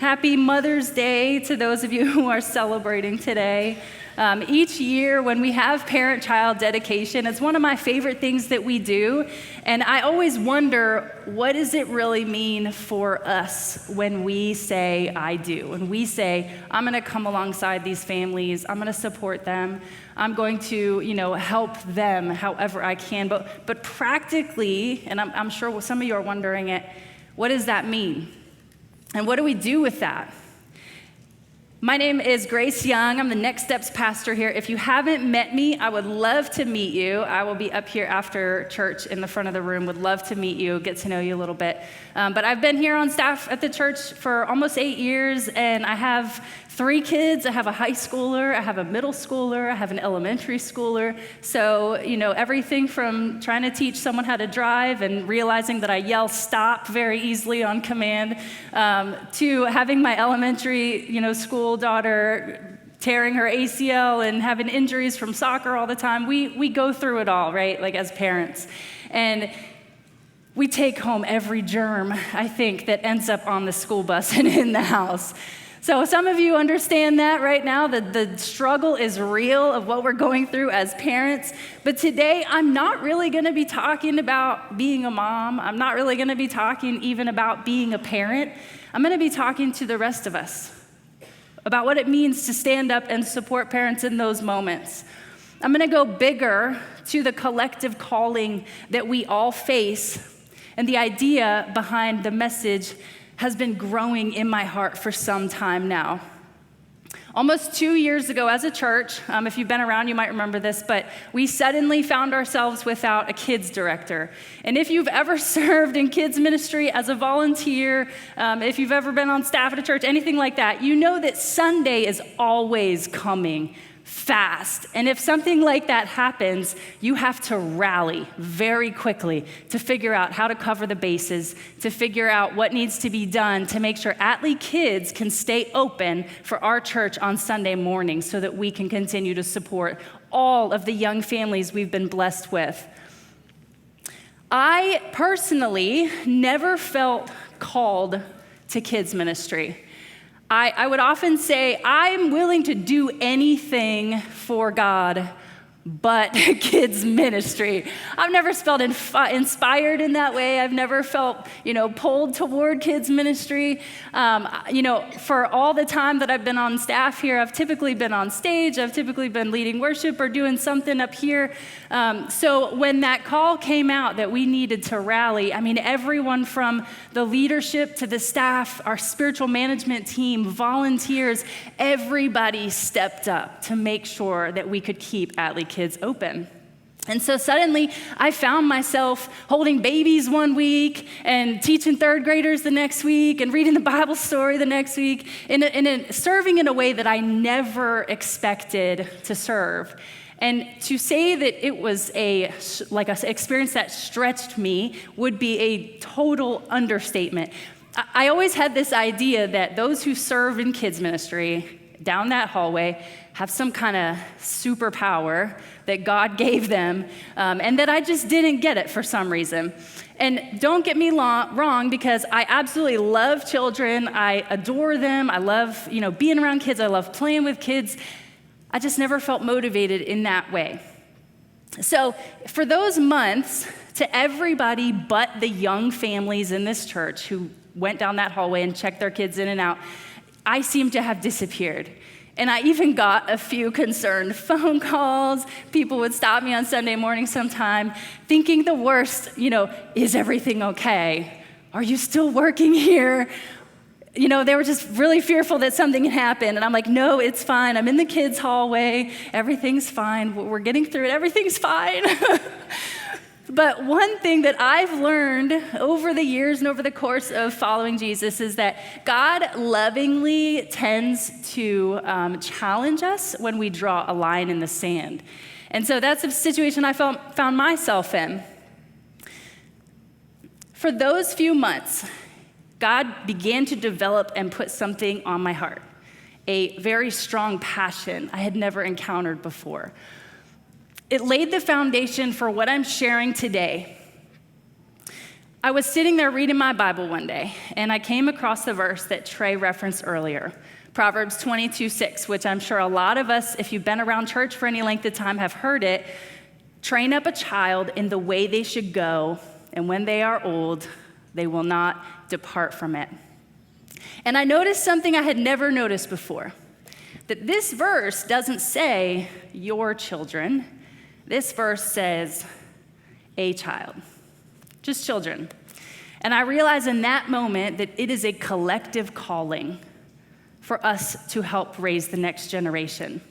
Happy Mother's Day to those of you who are celebrating today. Each year when we have parent-child dedication, it's one of my favorite things that we do, and I always wonder, what does it really mean for us when we say, I do? When we say, I'm gonna come alongside these families, I'm gonna support them, I'm going to, help them however I can. But practically, and I'm sure some of you are wondering it, what does that mean? And what do we do with that? My name is Grace Young. I'm the Next Steps pastor here. If you haven't met me, I would love to meet you. I will be up here after church in the front of the room. Would love to meet you, get to know you a little bit. But I've been here on staff at the church for almost 8 years, and I have 3 kids. I have a high schooler, I have a middle schooler, I have an elementary schooler. So, everything from trying to teach someone how to drive and realizing that I yell stop very easily on command, to having my elementary, school daughter tearing her ACL and having injuries from soccer all the time. We go through it all, right? Like as parents. And we take home every germ, I think, that ends up on the school bus and in the house. So some of you understand that right now, that the struggle is real of what we're going through as parents. But today, I'm not really going to be talking about being a mom. I'm not really going to be talking even about being a parent. I'm going to be talking to the rest of us about what it means to stand up and support parents in those moments. I'm going to go bigger to the collective calling that we all face, and the idea behind the message has been growing in my heart for some time now. Almost 2 years ago as a church, if you've been around, you might remember this, but we suddenly found ourselves without a kids director. And if you've ever served in kids ministry as a volunteer, if you've ever been on staff at a church, anything like that, you know that Sunday is always coming fast. And if something like that happens, you have to rally very quickly to figure out how to cover the bases, to figure out what needs to be done to make sure Atlee kids can stay open for our church on Sunday morning so that we can continue to support all of the young families we've been blessed with. I personally never felt called to kids ministry. I would often say, I'm willing to do anything for God but kids ministry. I've never felt inspired in that way. I've never felt, pulled toward kids ministry. For all the time that I've been on staff here, I've typically been on stage. I've typically been leading worship or doing something up here. So when that call came out that we needed to rally, everyone from the leadership to the staff, our spiritual management team, volunteers, everybody stepped up to make sure that we could keep Atlee kids open. And so suddenly I found myself holding babies one week and teaching third graders the next week and reading the Bible story the next week and serving in a way that I never expected to serve. And to say that it was an experience that stretched me would be a total understatement. I always had this idea that those who serve in kids ministry down that hallway have some kind of superpower that God gave them, and that I just didn't get it for some reason. And don't get me wrong, because I absolutely love children. I adore them. I love, being around kids. I love playing with kids. I just never felt motivated in that way. So for those months, to everybody but the young families in this church who went down that hallway and checked their kids in and out, I seem to have disappeared. And I even got a few concerned phone calls. People would stop me on Sunday morning sometime thinking the worst, is everything okay? Are you still working here? They were just really fearful that something had happened. And I'm like, no, it's fine. I'm in the kids' hallway. Everything's fine. We're getting through it. Everything's fine. But one thing that I've learned over the years and over the course of following Jesus is that God lovingly tends to challenge us when we draw a line in the sand. And so that's a situation I found myself in. For those few months, God began to develop and put something on my heart, a very strong passion I had never encountered before. It laid the foundation for what I'm sharing today. I was sitting there reading my Bible one day, and I came across the verse that Trey referenced earlier, Proverbs 22:6, which I'm sure a lot of us, if you've been around church for any length of time, have heard it. Train up a child in the way they should go, and when they are old, they will not depart from it. And I noticed something I had never noticed before, that this verse doesn't say your children. This verse says a child, just children. And I realized in that moment that it is a collective calling for us to help raise the next generation.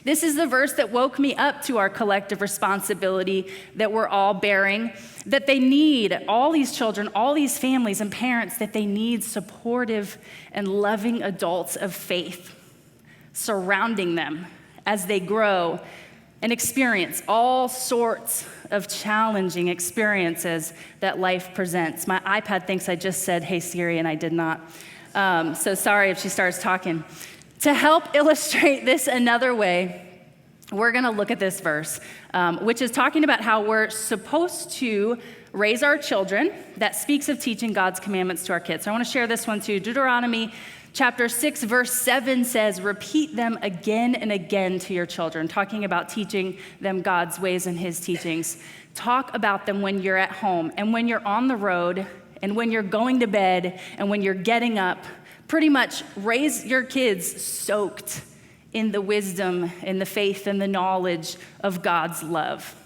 This is the verse that woke me up to our collective responsibility that we're all bearing, that they need, all these children, all these families and parents, that they need supportive and loving adults of faith surrounding them as they grow and experience all sorts of challenging experiences that life presents. My iPad thinks I just said, "Hey Siri," and I did not. So sorry if she starts talking. To help illustrate this another way, we're going to look at this verse, which is talking about how we're supposed to raise our children. That speaks of teaching God's commandments to our kids. So I want to share this one too. Deuteronomy chapter 6, verse 7 says, "Repeat them again and again to your children," talking about teaching them God's ways and his teachings. Talk about them when you're at home and when you're on the road and when you're going to bed and when you're getting up. Pretty much raise your kids soaked in the wisdom and the faith and the knowledge of God's love.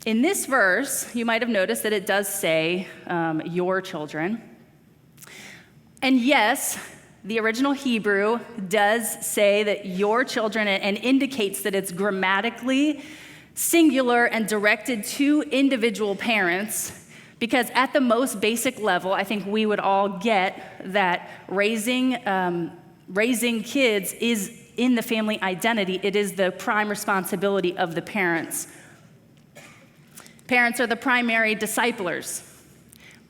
In this verse, you might have noticed that it does say your children. And yes, the original Hebrew does say that your children and indicates that it's grammatically singular and directed to individual parents. Because at the most basic level, I think we would all get that raising kids is in the family identity. It is the prime responsibility of the parents. Parents are the primary disciplers.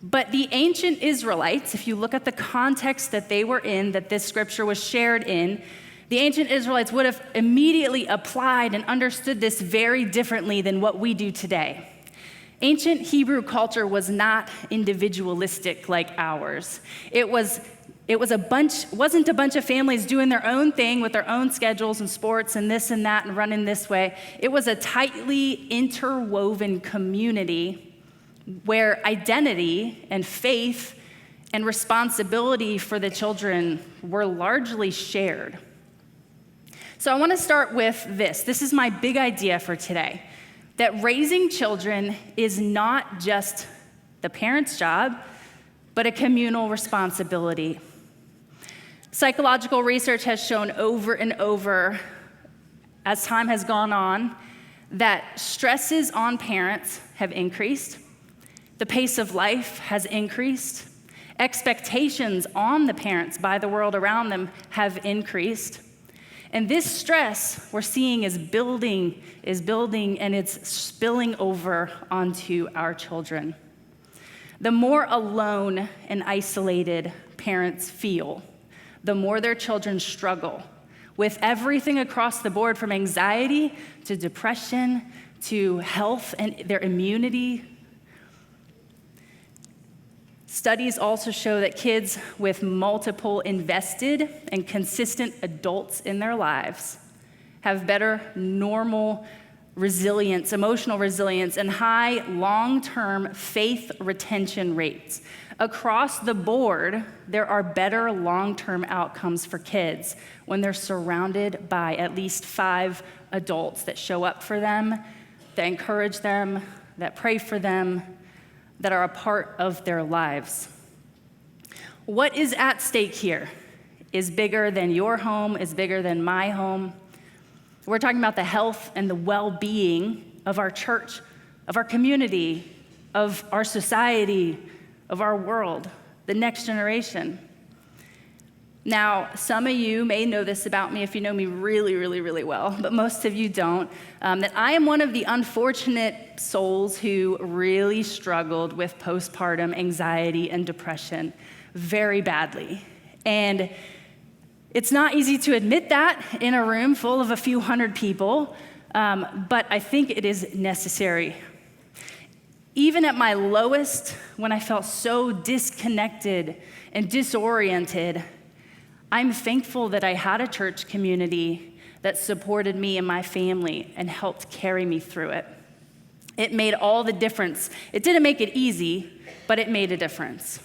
But the ancient Israelites, if you look at the context that they were in, that this scripture was shared in, the ancient Israelites would have immediately applied and understood this very differently than what we do today. Ancient Hebrew culture was not individualistic like ours. wasn't a bunch of families doing their own thing with their own schedules and sports and this and that and running this way. It was a tightly interwoven community where identity and faith and responsibility for the children were largely shared. So I want to start with this. This is my big idea for today. That raising children is not just the parent's job, but a communal responsibility. Psychological research has shown over and over, as time has gone on, that stresses on parents have increased, the pace of life has increased, expectations on the parents by the world around them have increased. And this stress we're seeing is building, and it's spilling over onto our children. The more alone and isolated parents feel, the more their children struggle with everything across the board, from anxiety to depression to health and their immunity. Studies also show that kids with multiple invested and consistent adults in their lives have better normal resilience, emotional resilience, and high long-term faith retention rates. Across the board, there are better long-term outcomes for kids when they're surrounded by at least 5 adults that show up for them, that encourage them, that pray for them, that are a part of their lives. What is at stake here is bigger than your home, is bigger than my home. We're talking about the health and the well-being of our church, of our community, of our society, of our world, the next generation. Now, some of you may know this about me if you know me really, really, really well, but most of you don't, that I am one of the unfortunate souls who really struggled with postpartum anxiety and depression very badly. And it's not easy to admit that in a room full of a few hundred people, but I think it is necessary. Even at my lowest, when I felt so disconnected and disoriented, I'm thankful that I had a church community that supported me and my family and helped carry me through it. It made all the difference. It didn't make it easy, but it made a difference.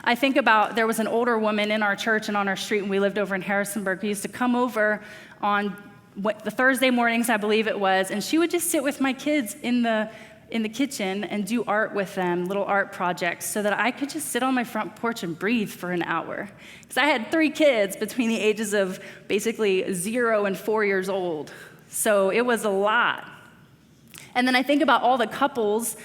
I think about, there was an older woman in our church and on our street, and we lived over in Harrisonburg, who used to come over on the Thursday mornings, I believe it was, and she would just sit with my kids in the kitchen and do art with them, little art projects, so that I could just sit on my front porch and breathe for an hour. Because I had 3 kids between the ages of basically 0 and 4 years old. So it was a lot. And then I think about all the couples.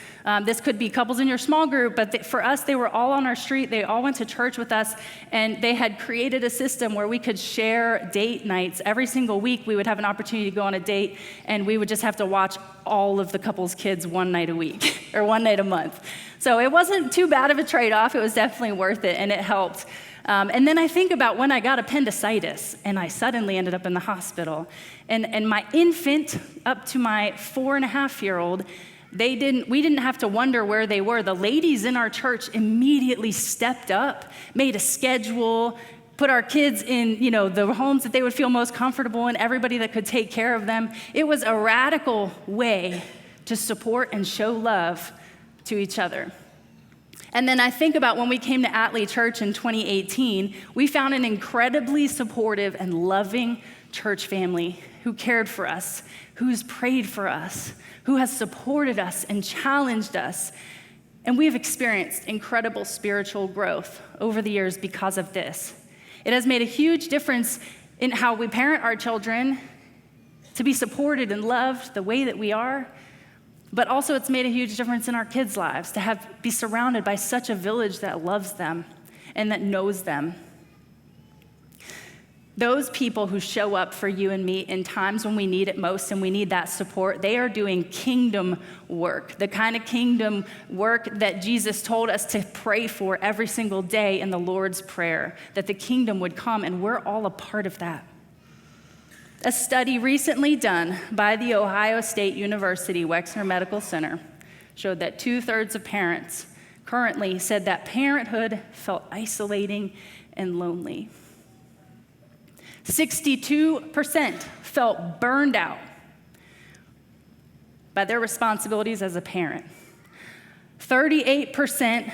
This could be couples in your small group, but for us, they were all on our street. They all went to church with us, and they had created a system where we could share date nights. Every single week, we would have an opportunity to go on a date, and we would just have to watch all of the couple's kids one night a week or one night a month. So it wasn't too bad of a trade-off. It was definitely worth it, and it helped. And then I think about when I got appendicitis and I suddenly ended up in the hospital. And my infant up to my 4.5-year-old, we didn't have to wonder where they were. The ladies in our church immediately stepped up, made a schedule, put our kids in, the homes that they would feel most comfortable in, everybody that could take care of them. It was a radical way to support and show love to each other. And then I think about when we came to Atlee Church in 2018, we found an incredibly supportive and loving church family who cared for us, who's prayed for us, who has supported us and challenged us. And we have experienced incredible spiritual growth over the years because of this. It has made a huge difference in how we parent our children to be supported and loved the way that we are. But also it's made a huge difference in our kids' lives to be surrounded by such a village that loves them and that knows them. Those people who show up for you and me in times when we need it most and we need that support, they are doing kingdom work, the kind of kingdom work that Jesus told us to pray for every single day in the Lord's Prayer, that the kingdom would come, and we're all a part of that. A study recently done by the Ohio State University Wexner Medical Center showed that 2/3 of parents currently said that parenthood felt isolating and lonely. 62% felt burned out by their responsibilities as a parent. 38%,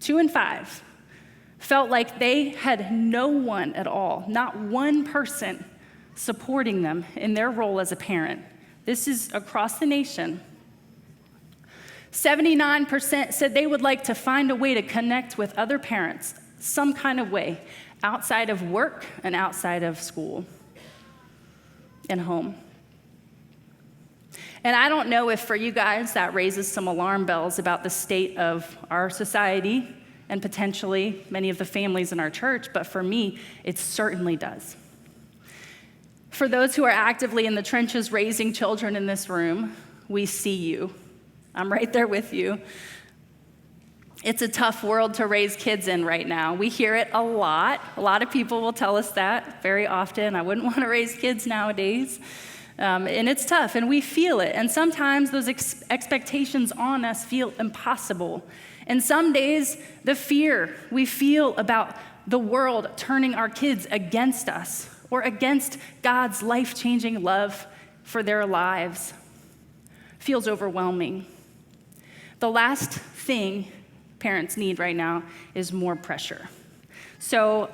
2 in 5, felt like they had no one at all, not one person supporting them in their role as a parent. This is across the nation. 79% said they would like to find a way to connect with other parents, some kind of way, outside of work and outside of school and home. And I don't know if for you guys that raises some alarm bells about the state of our society and potentially many of the families in our church, but for me, it certainly does. For those who are actively in the trenches raising children in this room, we see you. I'm right there with you. It's a tough world to raise kids in right now. We hear it a lot. A lot of people will tell us that very often. I wouldn't want to raise kids nowadays. And it's tough, and we feel it. And sometimes those expectations on us feel impossible. And some days, the fear we feel about the world turning our kids against us or against God's life-changing love for their lives feels overwhelming. The last thing parents need right now is more pressure. So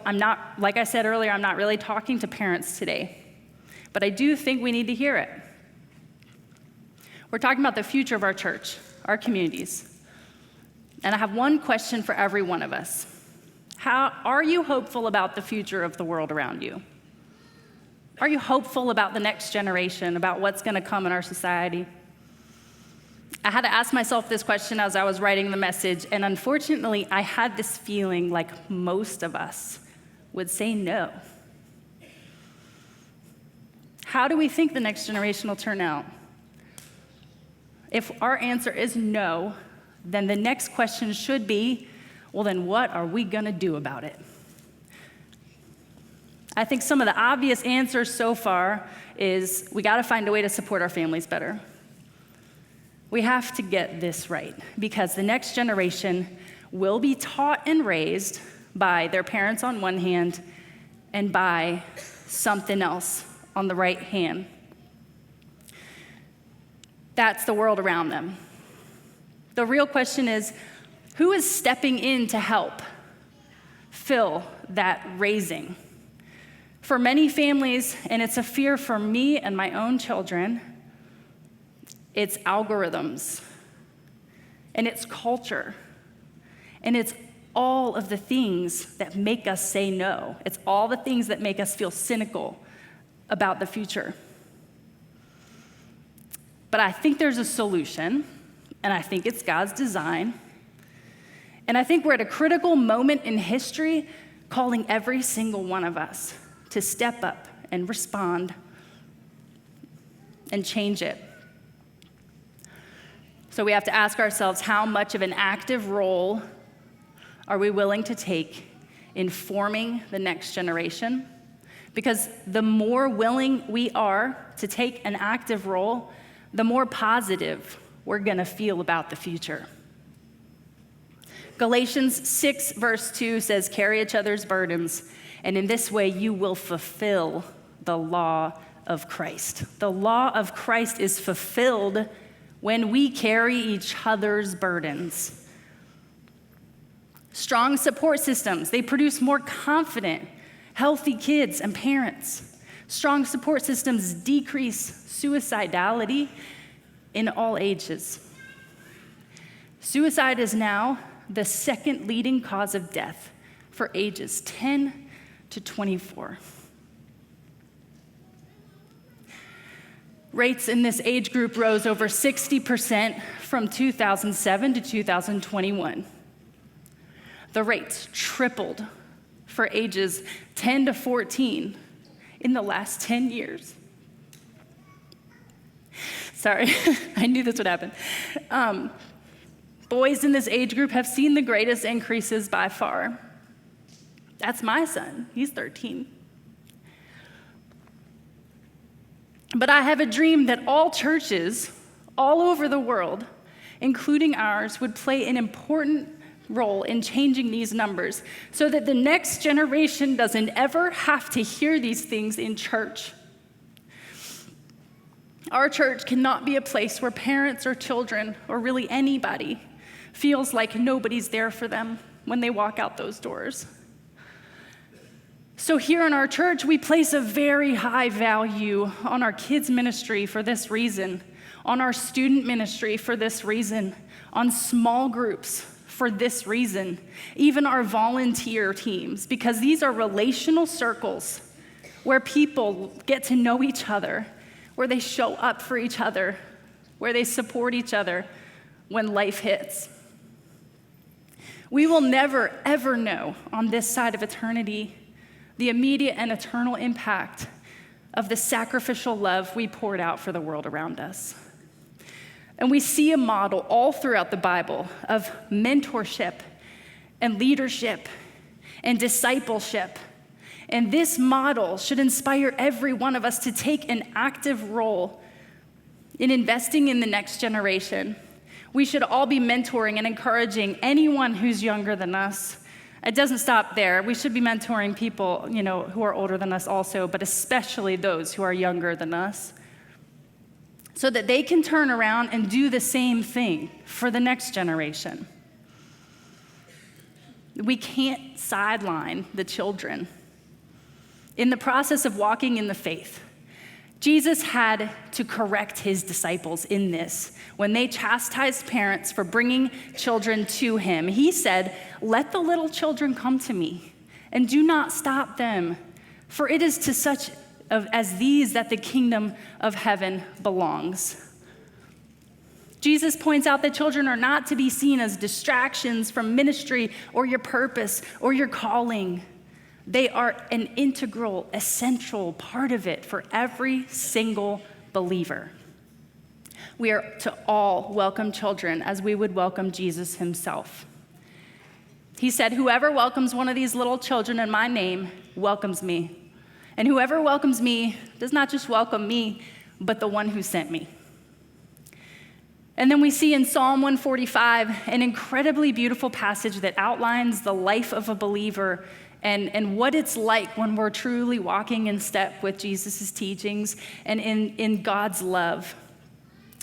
like I said earlier, I'm not really talking to parents today, but I do think we need to hear it. We're talking about the future of our church, our communities. And I have one question for every one of us. How are you hopeful about the future of the world around you? Are you hopeful about the next generation, about what's going to come in our society? I had to ask myself this question as I was writing the message, and unfortunately, I had this feeling like most of us would say no. How do we think the next generation will turn out? If our answer is no, then the next question should be, well, then what are we going to do about it? I think some of the obvious answers so far is we got to find a way to support our families better. We have to get this right because the next generation will be taught and raised by their parents on one hand and by something else on the right hand. That's the world around them. The real question is, who is stepping in to help fill that raising? For many families, and it's a fear for me and my own children, it's algorithms, and it's culture, and it's all of the things that make us say no. It's all the things that make us feel cynical about the future. But I think there's a solution, and I think it's God's design. And I think we're at a critical moment in history calling every single one of us to step up and respond and change it. So we have to ask ourselves, how much of an active role are we willing to take in forming the next generation? Because the more willing we are to take an active role, the more positive we're going to feel about the future. Galatians 6 verse 2 says, carry each other's burdens, and in this way you will fulfill the law of Christ. The law of Christ is fulfilled when we carry each other's burdens. Strong support systems, they produce more confident, healthy kids and parents. Strong support systems decrease suicidality in all ages. Suicide is now the second leading cause of death for ages 10 to 24. Rates in this age group rose over 60% from 2007 to 2021. The rates tripled for ages 10 to 14 in the last 10 years. Sorry, I knew this would happen. Boys in this age group have seen the greatest increases by far. That's my son, he's 13. But I have a dream that all churches all over the world, including ours, would play an important role in changing these numbers so that the next generation doesn't ever have to hear these things in church. Our church cannot be a place where parents or children or really anybody feels like nobody's there for them when they walk out those doors. So here in our church, we place a very high value on our kids' ministry for this reason, on our student ministry for this reason, on small groups for this reason, even our volunteer teams, because these are relational circles where people get to know each other, where they show up for each other, where they support each other when life hits. We will never, ever know on this side of eternity the immediate and eternal impact of the sacrificial love we poured out for the world around us. And we see a model all throughout the Bible of mentorship and leadership and discipleship. And this model should inspire every one of us to take an active role in investing in the next generation. We should all be mentoring and encouraging anyone who's younger than us. It doesn't stop there. We should be mentoring people, who are older than us also, but especially those who are younger than us, so that they can turn around and do the same thing for the next generation. We can't sideline the children. In the process of walking in the faith, Jesus had to correct his disciples in this. When they chastised parents for bringing children to him, he said, "Let the little children come to me, and do not stop them, for it is to such as these that the kingdom of heaven belongs." Jesus points out that children are not to be seen as distractions from ministry or your purpose or your calling. They are an integral, essential part of it for every single believer. We are to all welcome children as we would welcome Jesus himself. He said, "Whoever welcomes one of these little children in my name welcomes me. And whoever welcomes me does not just welcome me, but the one who sent me." And then we see in Psalm 145 an incredibly beautiful passage that outlines the life of a believer and what it's like when we're truly walking in step with Jesus' teachings and in God's love.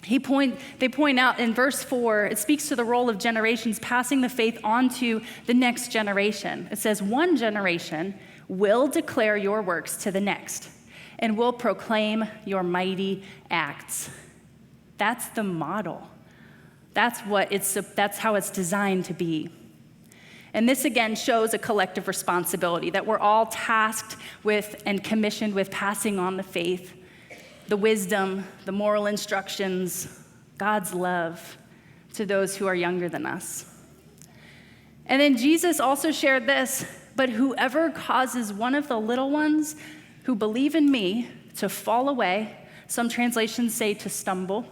They point out in verse 4, it speaks to the role of generations passing the faith on to the next generation. It says, one generation will declare your works to the next and will proclaim your mighty acts. That's the model. That's how it's designed to be. And this again shows a collective responsibility that we're all tasked with and commissioned with passing on the faith, the wisdom, the moral instructions, God's love to those who are younger than us. And then Jesus also shared this, but whoever causes one of the little ones who believe in me to fall away, some translations say to stumble,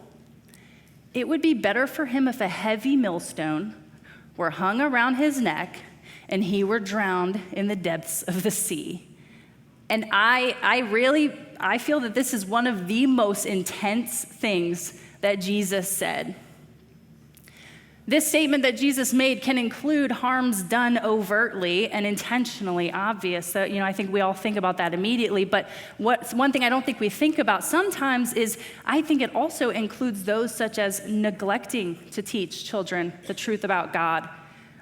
it would be better for him if a heavy millstone were hung around his neck and he were drowned in the depths of the sea. And I feel that this is one of the most intense things that Jesus said. This statement that Jesus made can include harms done overtly and intentionally, obvious. So, I think we all think about that immediately. But one thing I don't think we think about sometimes is I think it also includes those such as neglecting to teach children the truth about God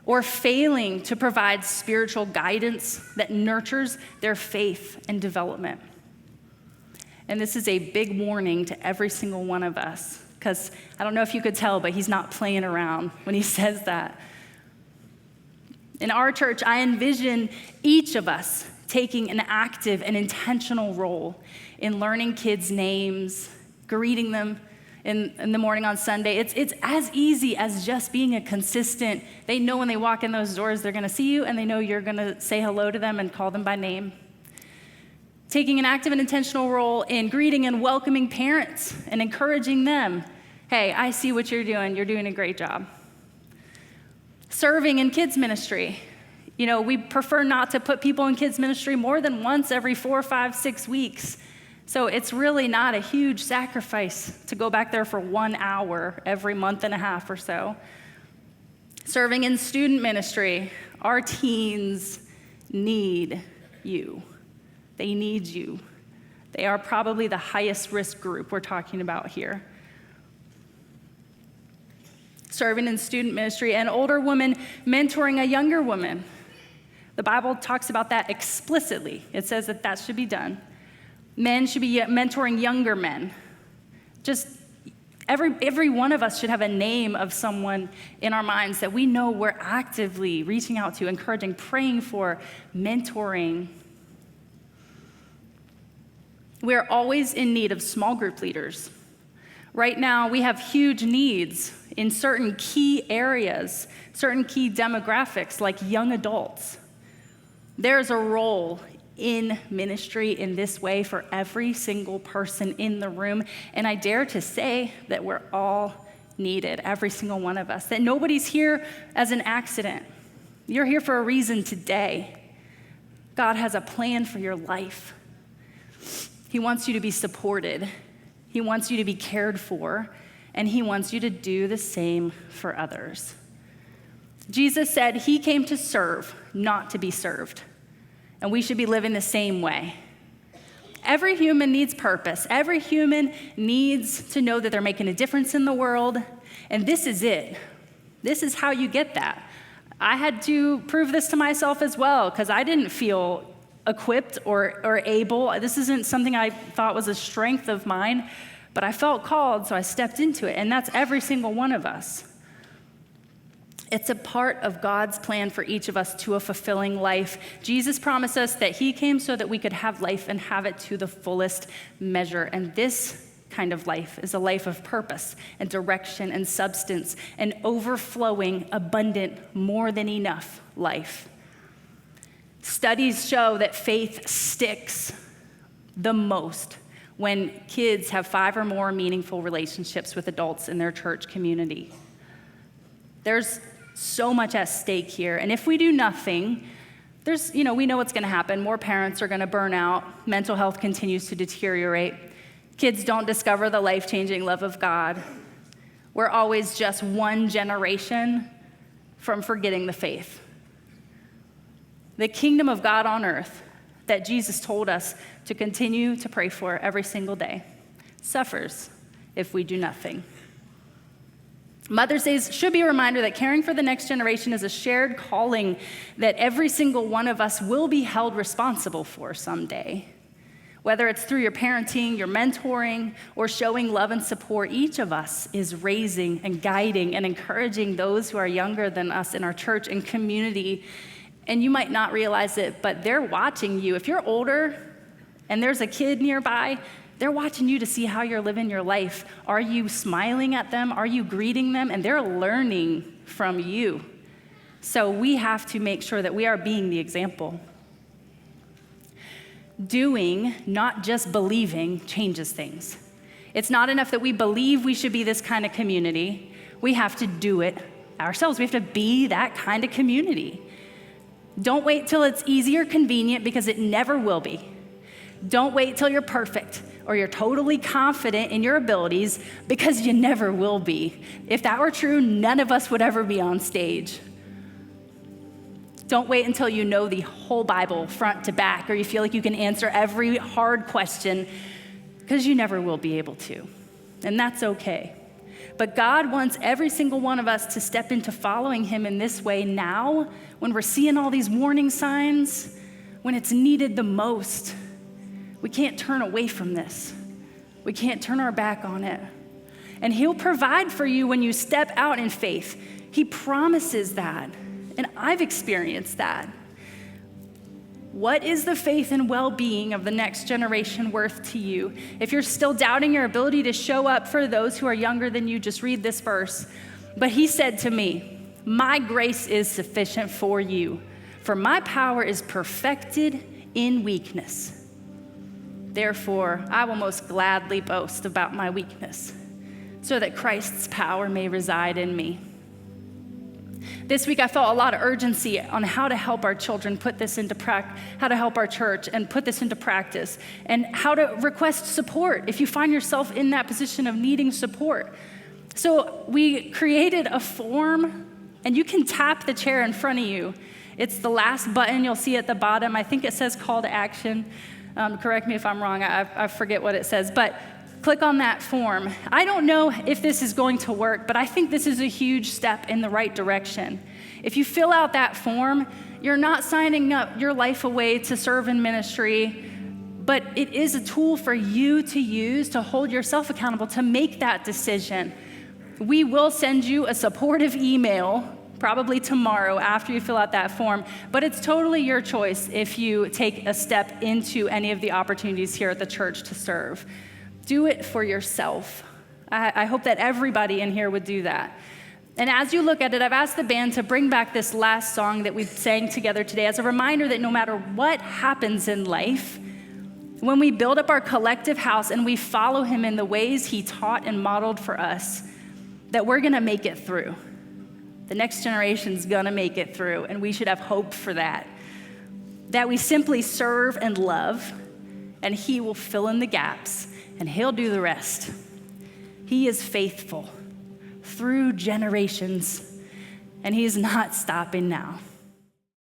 or failing to provide spiritual guidance that nurtures their faith and development. And this is a big warning to every single one of us. Because I don't know if you could tell, but he's not playing around when he says that. In our church, I envision each of us taking an active and intentional role in learning kids' names, greeting them in the morning on Sunday. It's as easy as just being a consistent, they know when they walk in those doors they're going to see you, and they know you're going to say hello to them and call them by name. Taking an active and intentional role in greeting and welcoming parents and encouraging them. Hey, I see what you're doing. You're doing a great job. Serving in kids ministry. We prefer not to put people in kids ministry more than once every 4, 5, 6 weeks. So it's really not a huge sacrifice to go back there for 1 hour every month and a half or so. Serving in student ministry. Our teens need you. They need you. They are probably the highest risk group we're talking about here. Serving in student ministry, and older women mentoring a younger woman. The Bible talks about that explicitly. It says that should be done. Men should be mentoring younger men. Just every one of us should have a name of someone in our minds that we know we're actively reaching out to, encouraging, praying for, mentoring. We're always in need of small group leaders. Right now, we have huge needs in certain key areas, certain key demographics like young adults. There's a role in ministry in this way for every single person in the room, and I dare to say that we're all needed, every single one of us, that nobody's here as an accident. You're here for a reason today. God has a plan for your life. He wants you to be supported. He wants you to be cared for, and he wants you to do the same for others. Jesus said he came to serve, not to be served, and we should be living the same way. Every human needs purpose. Every human needs to know that they're making a difference in the world, and this is it. This is how you get that. I had to prove this to myself as well, because I didn't feel equipped or able. This isn't something I thought was a strength of mine, but I felt called, so I stepped into it, and that's every single one of us. It's a part of God's plan for each of us to a fulfilling life. Jesus promised us that he came so that we could have life and have it to the fullest measure, and this kind of life is a life of purpose and direction and substance, an overflowing, abundant, more than enough life. Studies show that faith sticks the most when kids have 5 or more meaningful relationships with adults in their church community. There's so much at stake here, and if we do nothing, we know what's going to happen. More parents are going to burn out. Mental health continues to deteriorate. Kids don't discover the life-changing love of God. We're always just one generation from forgetting the faith. The kingdom of God on earth that Jesus told us to continue to pray for every single day suffers if we do nothing. Mother's Day should be a reminder that caring for the next generation is a shared calling that every single one of us will be held responsible for someday. Whether it's through your parenting, your mentoring, or showing love and support, each of us is raising and guiding and encouraging those who are younger than us in our church and community. And you might not realize it, but they're watching you. If you're older and there's a kid nearby, they're watching you to see how you're living your life. Are you smiling at them? Are you greeting them? And they're learning from you. So we have to make sure that we are being the example. Doing, not just believing, changes things. It's not enough that we believe we should be this kind of community. We have to do it ourselves. We have to be that kind of community. Don't wait till it's easy or convenient, because it never will be. Don't wait till you're perfect or you're totally confident in your abilities, because you never will be. If that were true, none of us would ever be on stage. Don't wait until you know the whole Bible front to back, or you feel like you can answer every hard question, because you never will be able to. And that's okay. But God wants every single one of us to step into following him in this way now, when we're seeing all these warning signs, when it's needed the most. We can't turn away from this. We can't turn our back on it. And he'll provide for you when you step out in faith. He promises that. And I've experienced that. What is the faith and well-being of the next generation worth to you? If you're still doubting your ability to show up for those who are younger than you, just read this verse. But he said to me, "My grace is sufficient for you, for my power is perfected in weakness. Therefore, I will most gladly boast about my weakness, so that Christ's power may reside in me." This week, I felt a lot of urgency on how to help our children put this into how to help our church and put this into practice, and how to request support if you find yourself in that position of needing support. So we created a form, and you can tap the chair in front of you. It's the last button you'll see at the bottom. I think it says call to action. Correct me if I'm wrong, I forget what it says, but click on that form. I don't know if this is going to work, but I think this is a huge step in the right direction. If you fill out that form, you're not signing up your life away to serve in ministry, but it is a tool for you to use to hold yourself accountable, to make that decision. We will send you a supportive email probably tomorrow after you fill out that form, but it's totally your choice if you take a step into any of the opportunities here at the church to serve. Do it for yourself. I hope that everybody in here would do that. And as you look at it, I've asked the band to bring back this last song that we sang together today as a reminder that no matter what happens in life, when we build up our collective house and we follow him in the ways he taught and modeled for us, that we're gonna make it through. The next generation's gonna make it through, and we should have hope for that. That we simply serve and love, and he will fill in the gaps, and he'll do the rest. He is faithful through generations, and he's not stopping now.